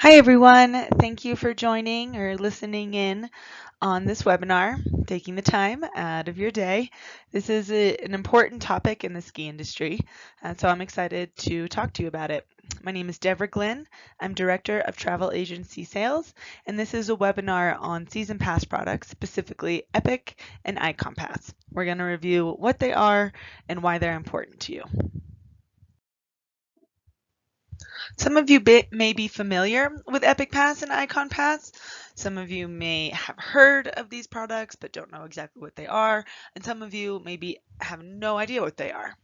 Hi everyone, thank you for joining or listening in on this webinar, taking the time out of your day. This is an important topic in the ski industry, and so I'm excited to talk to you about it. My name is Deborah Glenn. I'm Director of Travel Agency Sales, and this is a webinar on season pass products, specifically Epic and Ikon Pass. We're going to review what they are and why they're important to you. Some of you may be familiar with Epic Pass and Ikon Pass. Some of you may have heard of these products but don't know exactly what they are, and some of you maybe have no idea what they are.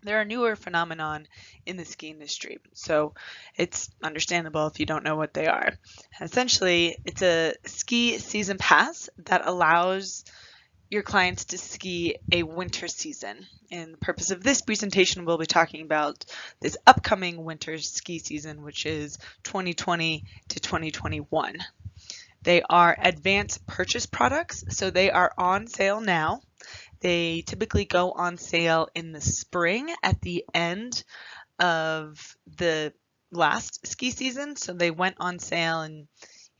They're a newer phenomenon in the ski industry, so it's understandable if you don't know what they are. Essentially, it's a ski season pass that allows your clients to ski a winter season. And the purpose of this presentation, we'll be talking about this upcoming winter ski season, which is 2020 to 2021. They are advanced purchase products, so they are on sale now. They typically go on sale in the spring at the end of the last ski season. So they went on sale in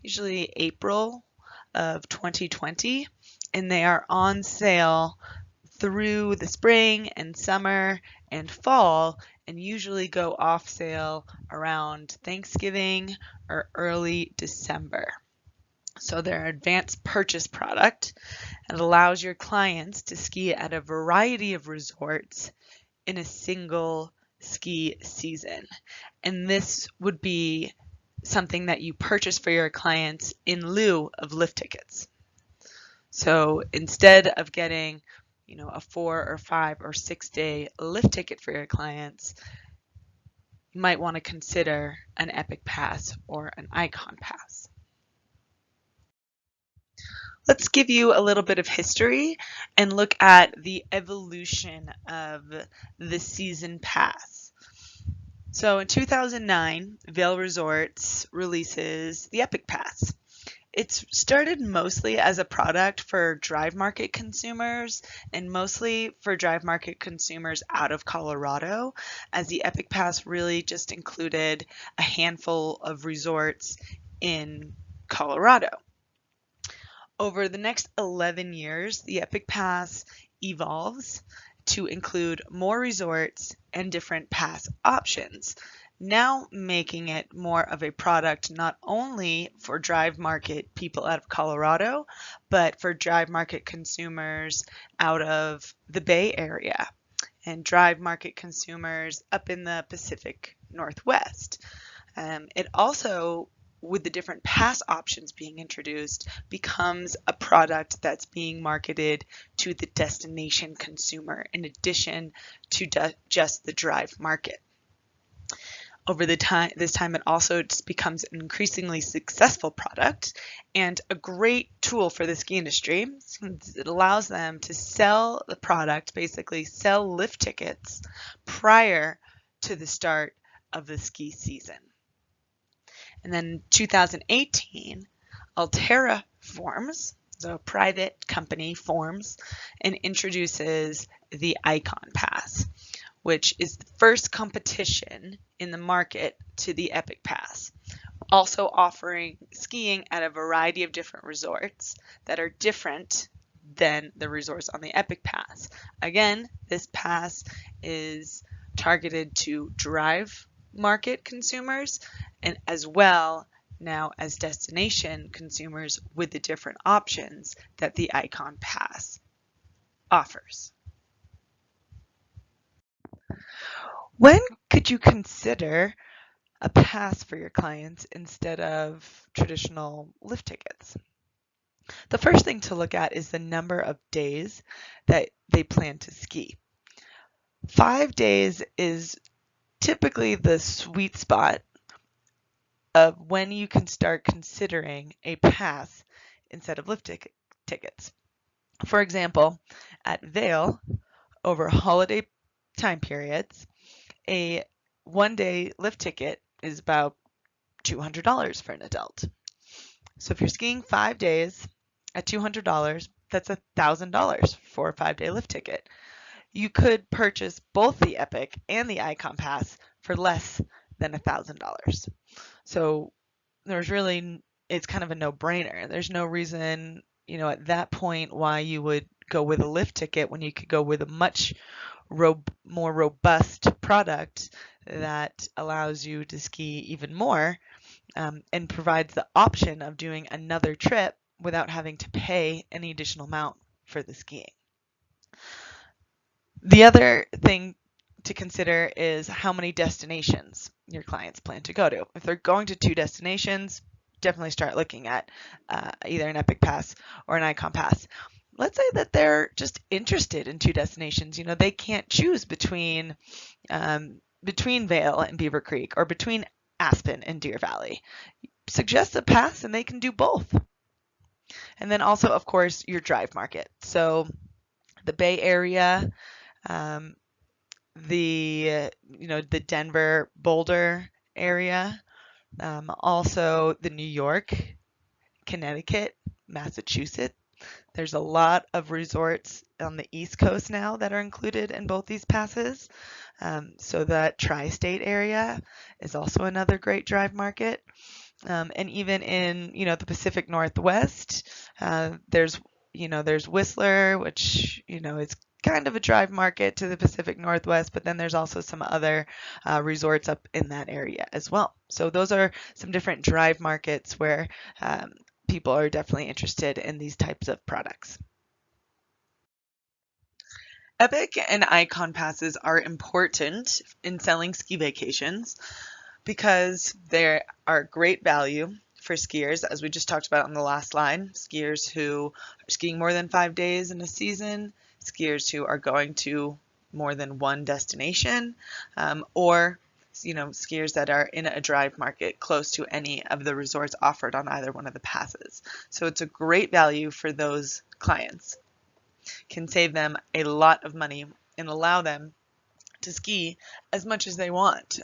usually April of 2020, and they are on sale through the spring and summer and fall, and usually go off sale around Thanksgiving or early December. So they're an advanced purchase product. It allows your clients to ski at a variety of resorts in a single ski season. And this would be something that you purchase for your clients in lieu of lift tickets. So instead of getting, a 4 or 5 or 6 day lift ticket for your clients, you might want to consider an Epic Pass or an Ikon Pass. Let's give you a little bit of history and look at the evolution of the season pass. So in 2009, Vail Resorts releases the Epic Pass. It started mostly as a product for drive market consumers, and mostly for drive market consumers out of Colorado, as the Epic Pass really just included a handful of resorts in Colorado. Over the next 11 years, the Epic Pass evolves to include more resorts and different pass options, now making it more of a product not only for drive market people out of Colorado, but for drive market consumers out of the Bay Area and drive market consumers up in the Pacific Northwest. It also, with the different pass options being introduced, becomes a product that's being marketed to the destination consumer in addition to just the drive market. Over this time, it also just becomes an increasingly successful product and a great tool for the ski industry. It allows them to sell the product, basically sell lift tickets prior to the start of the ski season. And then in 2018, Alterra forms, so a private company forms and introduces the Ikon Pass, which is the first competition in the market to the Epic Pass, also offering skiing at a variety of different resorts that are different than the resorts on the Epic Pass. Again, this pass is targeted to drive market consumers and as well now as destination consumers with the different options that the Ikon Pass offers. When could you consider a pass for your clients instead of traditional lift tickets? The first thing to look at is the number of days that they plan to ski. 5 days is typically the sweet spot of when you can start considering a pass instead of lift tickets. For example, at Vail, over holiday time periods, a 1-day lift ticket is about $200 for an adult. So if you're skiing 5 days at $200, that's $1,000 for a 5-day lift ticket. You could purchase both the Epic and the Ikon Pass for less than $1,000. So it's kind of a no-brainer. There's no reason, at that point why you would go with a lift ticket when you could go with a much more robust product that allows you to ski even more, and provides the option of doing another trip without having to pay any additional amount for the skiing. The other thing to consider is how many destinations your clients plan to go to. If they're going to 2 destinations, definitely start looking at either an Epic Pass or an Ikon Pass. Let's say that they're just interested in 2 destinations. They can't choose between Vail and Beaver Creek or between Aspen and Deer Valley. Suggest a pass and they can do both. And then also, of course, your drive market. So the Bay Area, the Denver, Boulder area, also the New York, Connecticut, Massachusetts. There's a lot of resorts on the East Coast now that are included in both these passes. So that tri-state area is also another great drive market. And even in, the Pacific Northwest, there's Whistler, which, is kind of a drive market to the Pacific Northwest, but then there's also some other resorts up in that area as well. So those are some different drive markets where people are definitely interested in these types of products. Epic and Ikon passes are important in selling ski vacations because they are great value for skiers, as we just talked about on the last slide. Skiers who are skiing more than 5 days in a season, skiers who are going to more than one destination, or skiers that are in a drive market close to any of the resorts offered on either one of the passes. So it's a great value for those clients. Can save them a lot of money and allow them to ski as much as they want.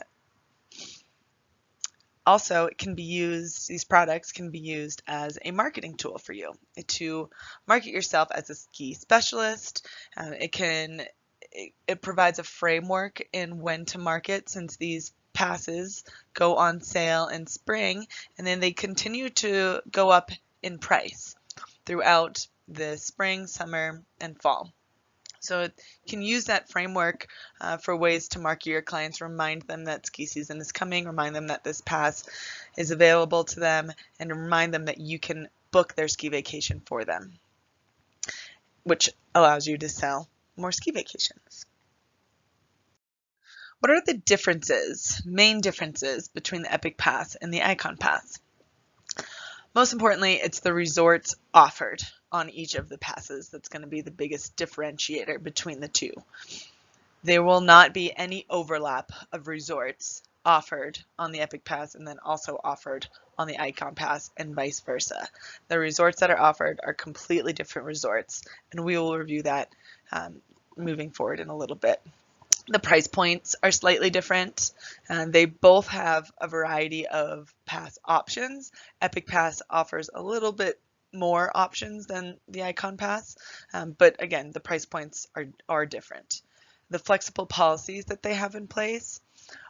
Also, these products can be used as a marketing tool for you to market yourself as a ski specialist. It provides a framework in when to market, since these passes go on sale in spring and then they continue to go up in price throughout the spring, summer, and fall. So you can use that framework for ways to market your clients, remind them that ski season is coming, remind them that this pass is available to them, and remind them that you can book their ski vacation for them, which allows you to sell more ski vacations. What are the main differences between the Epic Pass and the Ikon Pass? Most importantly, it's the resorts offered on each of the passes that's going to be the biggest differentiator between the two. There will not be any overlap of resorts offered on the Epic Pass and then also offered on the Ikon Pass, and vice versa. The resorts that are offered are completely different resorts, and we will review that moving forward in a little bit. The price points are slightly different. They both have a variety of pass options. Epic Pass offers a little bit more options than the Ikon Pass, but again, the price points are different. The flexible policies that they have in place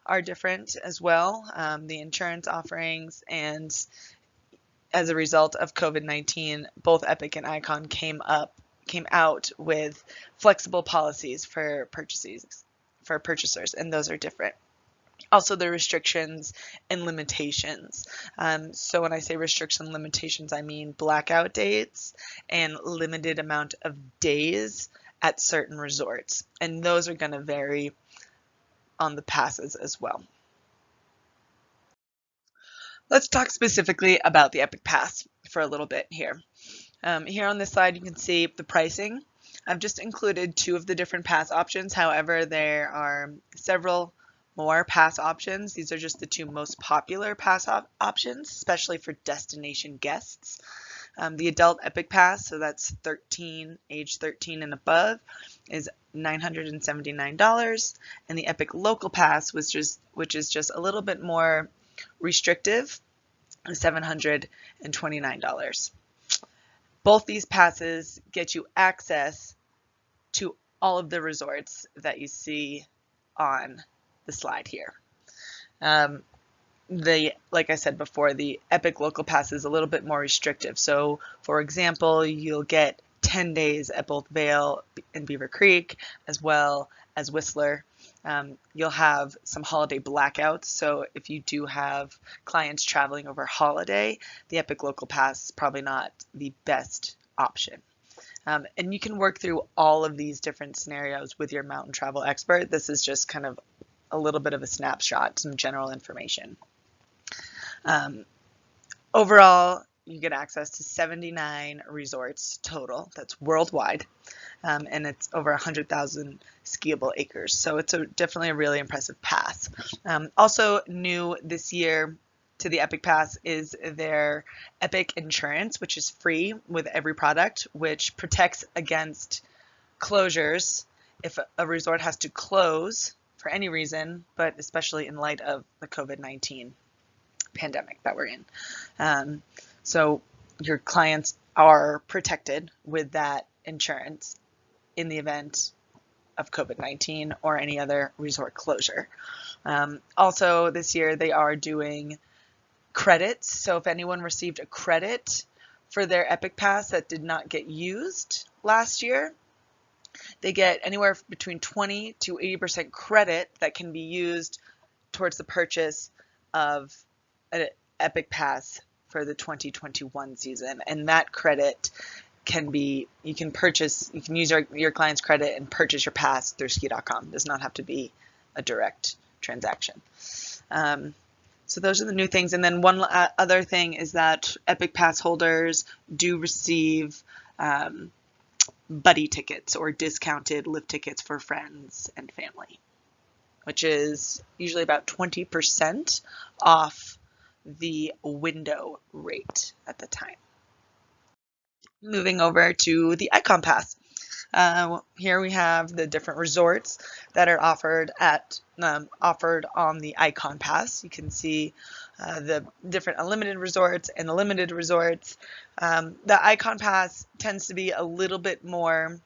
are different as well. The insurance offerings, and as a result of COVID-19, both Epic and Ikon came out with flexible policies for purchasers, and those are different. Also, the restrictions and limitations. So when I say restrictions and limitations, I mean blackout dates and limited amount of days at certain resorts, and those are going to vary on the passes as well. Let's talk specifically about the Epic Pass for a little bit here. Here on this slide, you can see the pricing. I've just included 2 of the different pass options. However, there are several more pass options. These are just the 2 most popular pass options, especially for destination guests. The adult Epic Pass, so that's age 13 and above, is $979, and the Epic Local Pass, which is just a little bit more restrictive, is $729. Both these passes get you access to all of the resorts that you see on the slide here. like I said before, the Epic Local Pass is a little bit more restrictive. So, for example, you'll get 10 days at both Vail and Beaver Creek, as well as Whistler. You'll have some holiday blackouts. So, if you do have clients traveling over holiday, the Epic Local Pass is probably not the best option. And you can work through all of these different scenarios with your mountain travel expert. This is just kind of a little bit of a snapshot, some general information. Overall, you get access to 79 resorts total. That's worldwide, and it's over 100,000 skiable acres. So it's definitely a really impressive pass. Also new this year to the Epic Pass is their Epic Insurance, which is free with every product, which protects against closures if a resort has to close for any reason, but especially in light of the COVID-19 pandemic that we're in. So your clients are protected with that insurance in the event of COVID-19 or any other resort closure. Also this year they are doing credits. So if anyone received a credit for their Epic Pass that did not get used last year, they get anywhere between 20 to 80% credit that can be used towards the purchase of an Epic Pass for the 2021 season. And that credit can be, you can use your client's credit and purchase your pass through Ski.com. It does not have to be a direct transaction. So those are the new things. And then one other thing is that Epic Pass holders do receive buddy tickets or discounted lift tickets for friends and family, which is usually about 20% off the window rate at the time. Moving over to the Ikon Pass. Here we have the different resorts that are offered on the Ikon Pass. You can see the different unlimited resorts and the limited resorts. The Ikon Pass tends to be a little bit more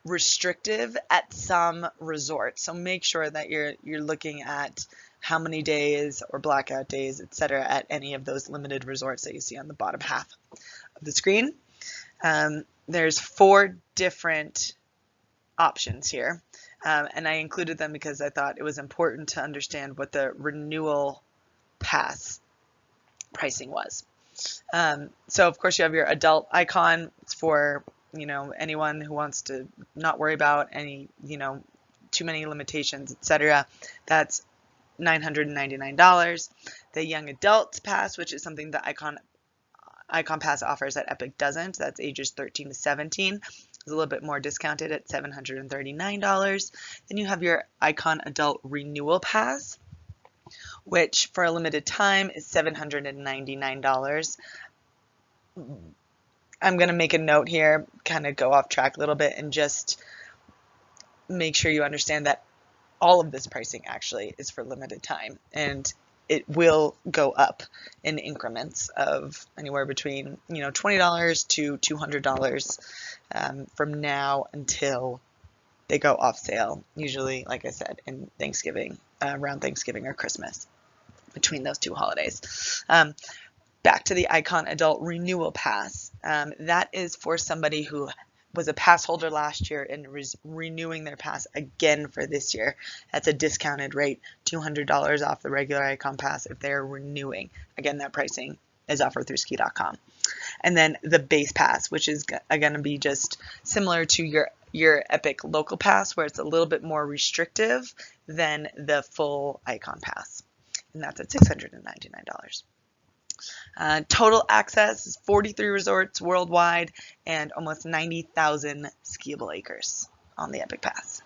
restrictive at some resorts, so make sure that you're looking at how many days or blackout days, etc., at any of those limited resorts that you see on the bottom half of the screen. There's 4 different options here, and I included them because I thought it was important to understand what the renewal pass pricing was. So of course you have your adult Ikon. It's for anyone who wants to not worry about any too many limitations, etc. That's $999. The young adult pass, which is something that Ikon Pass offers that Epic doesn't, that's ages 13 to 17, is a little bit more discounted at $739. Then you have your Ikon Adult Renewal Pass, which for a limited time is $799. I'm going to make a note here, kind of go off track a little bit, and just make sure you understand that all of this pricing actually is for limited time, and it will go up in increments of anywhere between $20 to $200 from now until they go off sale, usually, like I said, in Thanksgiving, around Thanksgiving or Christmas, between those 2 holidays. Back to the Ikon Adult Renewal Pass. That is for somebody who was a pass holder last year and is renewing their pass again for this year. That's a discounted rate, $200 off the regular Ikon Pass if they're renewing. Again, that pricing is offered through Ski.com. And then the base pass, which is going to be just similar to your Epic Local Pass, where it's a little bit more restrictive than the full Ikon Pass. And that's at $699. Total access is 43 resorts worldwide and almost 90,000 skiable acres on the Epic Pass.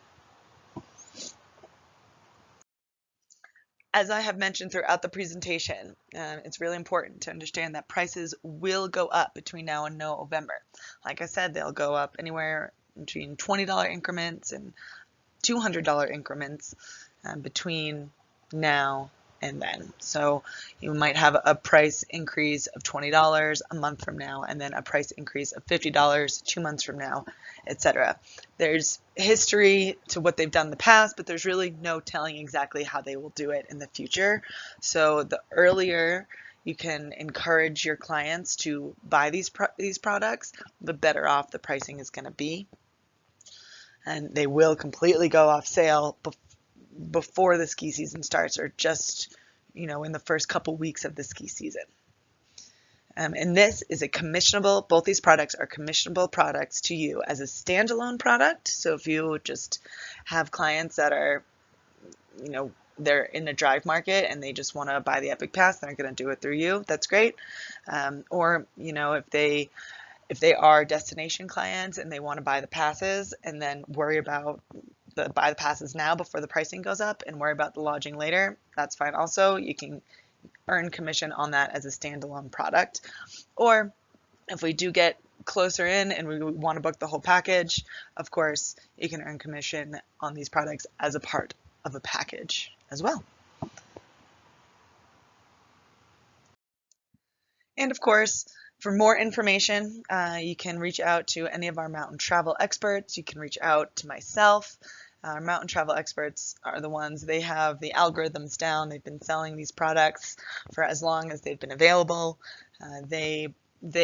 As I have mentioned throughout the presentation, it's really important to understand that prices will go up between now and November. Like I said, they'll go up anywhere between $20 increments and $200 increments between now and then. So you might have a price increase of $20 a month from now, and then a price increase of $50 2 months from now, etc. There's history to what they've done in the past, but there's really no telling exactly how they will do it in the future. So the earlier you can encourage your clients to buy these products, the better off the pricing is going to be. And they will completely go off sale before the ski season starts, or just, in the first couple weeks of the ski season. And this is a commissionable, both these products are commissionable products to you as a standalone product. So if you just have clients that are, they're in the drive market and they just want to buy the Epic Pass, they're going to do it through you. That's great. Or, if they are destination clients and they want to buy the passes and then worry about buy the passes now before the pricing goes up and worry about the lodging later, that's fine also. You can earn commission on that as a standalone product. Or if we do get closer in and we want to book the whole package, of course, you can earn commission on these products as a part of a package as well. And of course, for more information, you can reach out to any of our mountain travel experts. You can reach out to myself. Our mountain travel experts are the ones, they have the algorithms down. They've been selling these products for as long as they've been available. They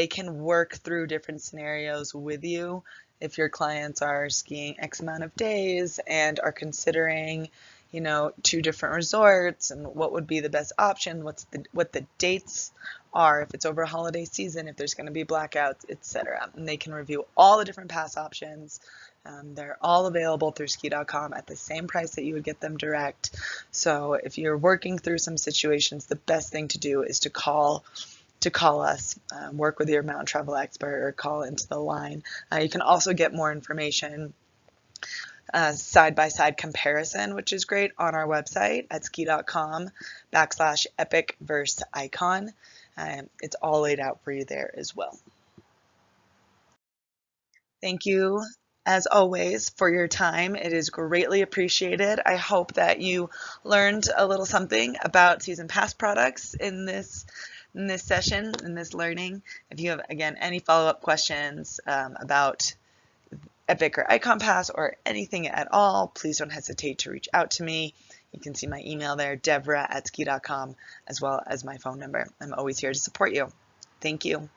can work through different scenarios with you. If your clients are skiing X amount of days and are considering, 2 different resorts and what would be the best option, what the dates are, if it's over a holiday season, if there's going to be blackouts, etc. And they can review all the different pass options. They're all available through Ski.com at the same price that you would get them direct. So if you're working through some situations, the best thing to do is to call us, work with your mountain travel expert, or call into the line. You can also get more information, side-by-side comparison, which is great, on our website at Ski.com/epic versus Ikon. It's all laid out for you there as well. Thank you, as always, for your time. It is greatly appreciated. I hope that you learned a little something about season pass products in this session, in this learning. If you have, again, any follow-up questions about Epic or Ikon Pass or anything at all, please don't hesitate to reach out to me. You can see my email there, Deborah@Ski.com, as well as my phone number. I'm always here to support you. Thank you.